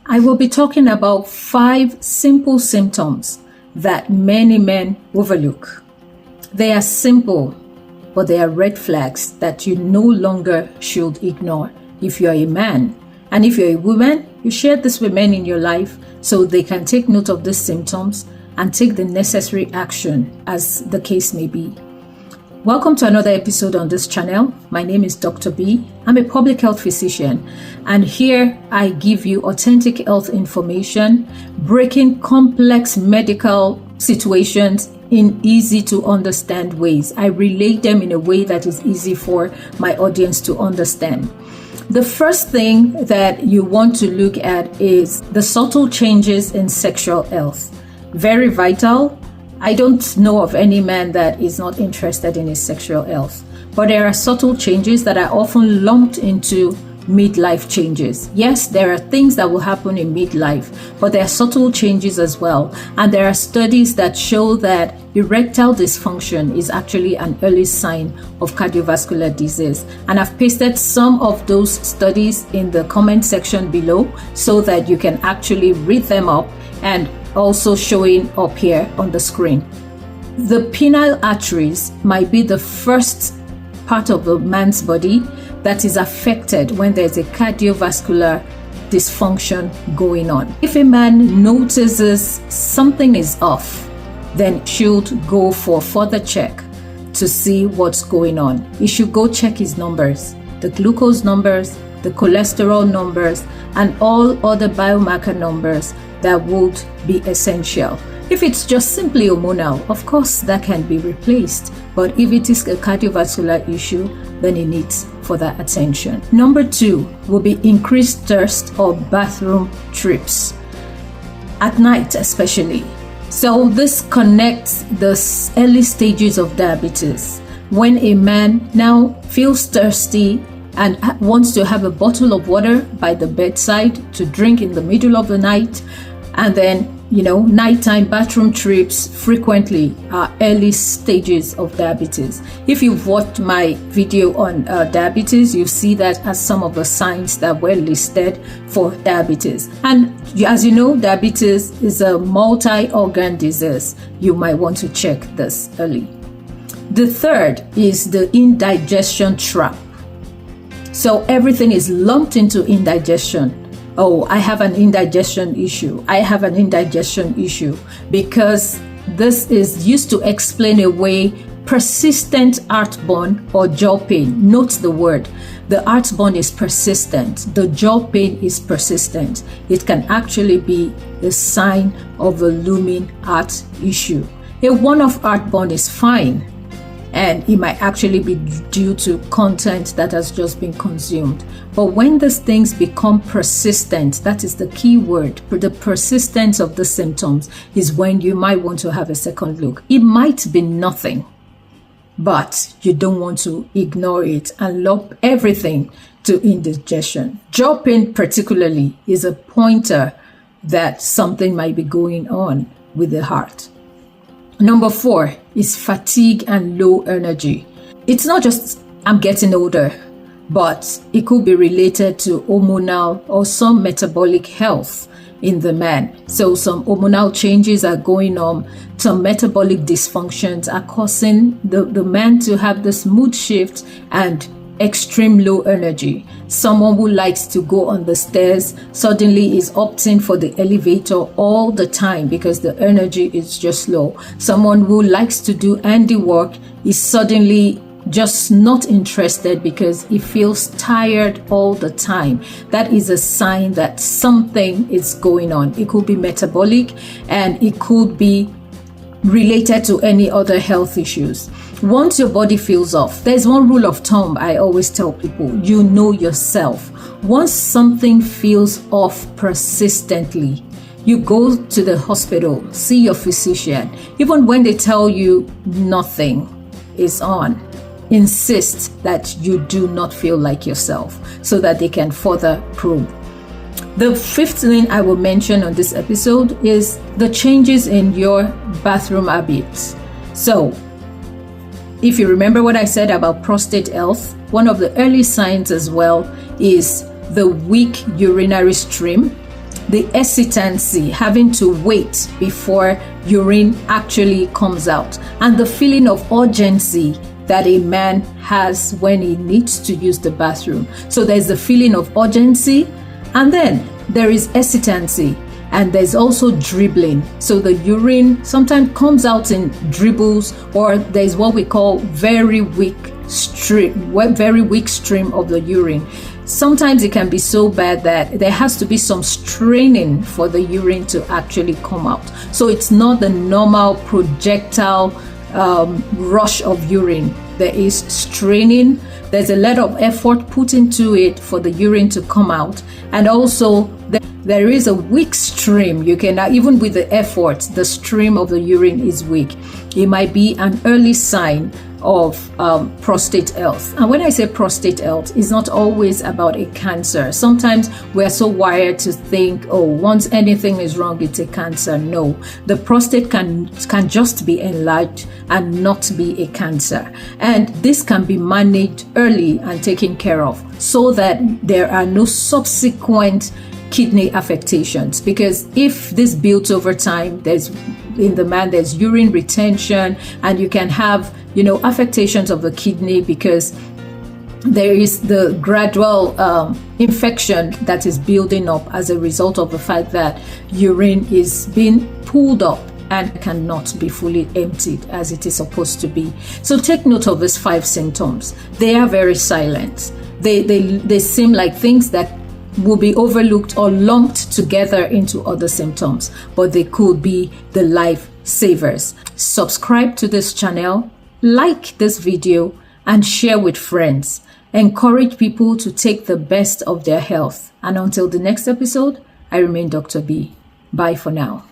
I will be talking about 5 simple symptoms that many men overlook. They are simple, but they are red flags that you no longer should ignore if you're a man. And if you're a woman, you share this with men in your life so they can take note of these symptoms and take the necessary action as the case may be. Welcome to another episode on this channel. My name is DrBeeH. I'm a public health physician, and here I give you authentic health information, breaking complex medical situations in easy to understand ways. I relate them in a way that is easy for my audience to understand. The first thing that you want to look at is the subtle changes in sexual health. Very vital. I don't know of any man that is not interested in his sexual health, but there are subtle changes that are often lumped into midlife changes. Yes, there are things that will happen in midlife, but there are subtle changes as well. And there are studies that show that erectile dysfunction is actually an early sign of cardiovascular disease. And I've pasted some of those studies in the comment section below so that you can actually read them up, and also showing up here on the screen. The penile arteries might be the first part of a man's body that is affected when there's a cardiovascular dysfunction going on. If a man notices something is off, then should go for further check to see what's going on. He should go check his numbers, the glucose numbers, the cholesterol numbers, and all other biomarker numbers that would be essential. If it's just simply hormonal, of course that can be replaced. But if it is a cardiovascular issue, then it needs further attention. Number 2 will be increased thirst or bathroom trips, at night especially. So this connects the early stages of diabetes. When a man now feels thirsty and wants to have a bottle of water by the bedside to drink in the middle of the night, and then nighttime bathroom trips frequently are early stages of diabetes. If you've watched my video on diabetes, you see that as some of the signs that were listed for diabetes. And as you know, diabetes is a multi-organ disease. You might want to check this early. The third is the indigestion trap. So everything is lumped into indigestion. Oh, I have an indigestion issue. I have an indigestion issue, because this is used to explain away persistent heartburn or jaw pain. Note the word. The heartburn is persistent. The jaw pain is persistent. It can actually be a sign of a looming heart issue. A one-off heartburn is fine, and it might actually be due to content that has just been consumed. But when these things become persistent, that is the key word. The persistence of the symptoms is when you might want to have a second look. It might be nothing, but you don't want to ignore it and lump everything to indigestion. Jaw pain particularly is a pointer that something might be going on with the heart. Number 4 is fatigue and low energy. It's not just I'm getting older, but it could be related to hormonal or some metabolic health in the man. So some hormonal changes are going on, some metabolic dysfunctions are causing the man to have this mood shift and extreme low energy. Someone who likes to go on the stairs suddenly is opting for the elevator all the time because the energy is just low. Someone who likes to do handiwork is suddenly just not interested because he feels tired all the time. That is a sign that something is going on. It could be metabolic, and it could be related to any other health issues. Once your body feels off, there's one rule of thumb I always tell people: you know yourself. Once something feels off persistently, you go to the hospital, see your physician. Even when they tell you nothing is on, insist that you do not feel like yourself so that they can further probe. The 5th thing I will mention on this episode is the changes in your bathroom habits. So, if you remember what I said about prostate health, one of the early signs as well is the weak urinary stream. the hesitancy, having to wait before urine actually comes out, and the feeling of urgency that a man has when he needs to use the bathroom. So there's the feeling of urgency, and then there is hesitancy, and there's also dribbling. So the urine sometimes comes out in dribbles, or there's what we call very weak stream of the urine. Sometimes it can be so bad that there has to be some straining for the urine to actually come out. So it's not the normal projectile rush of urine. There is straining. There's a lot of effort put into it for the urine to come out, and also there is a weak stream. You can, even with the effort, the stream of the urine is weak. It might be an early sign of prostate health. And when I say prostate health, it's not always about a cancer. Sometimes we're so wired to think, oh, once anything is wrong, it's a cancer. No, the prostate can just be enlarged and not be a cancer. And this can be managed early and taken care of so that there are no subsequent kidney affectations. Because if this builds over time, there's urine retention, and you can have affectations of the kidney because there is the gradual infection that is building up as a result of the fact that urine is being pulled up and cannot be fully emptied as it is supposed to be. So take note of these 5 symptoms. They are very silent. They seem like things that will be overlooked or lumped together into other symptoms, but they could be the life savers. Subscribe to this channel, like this video, and share with friends. Encourage people to take the best of their health. And until the next episode, I remain Dr. B. Bye for now.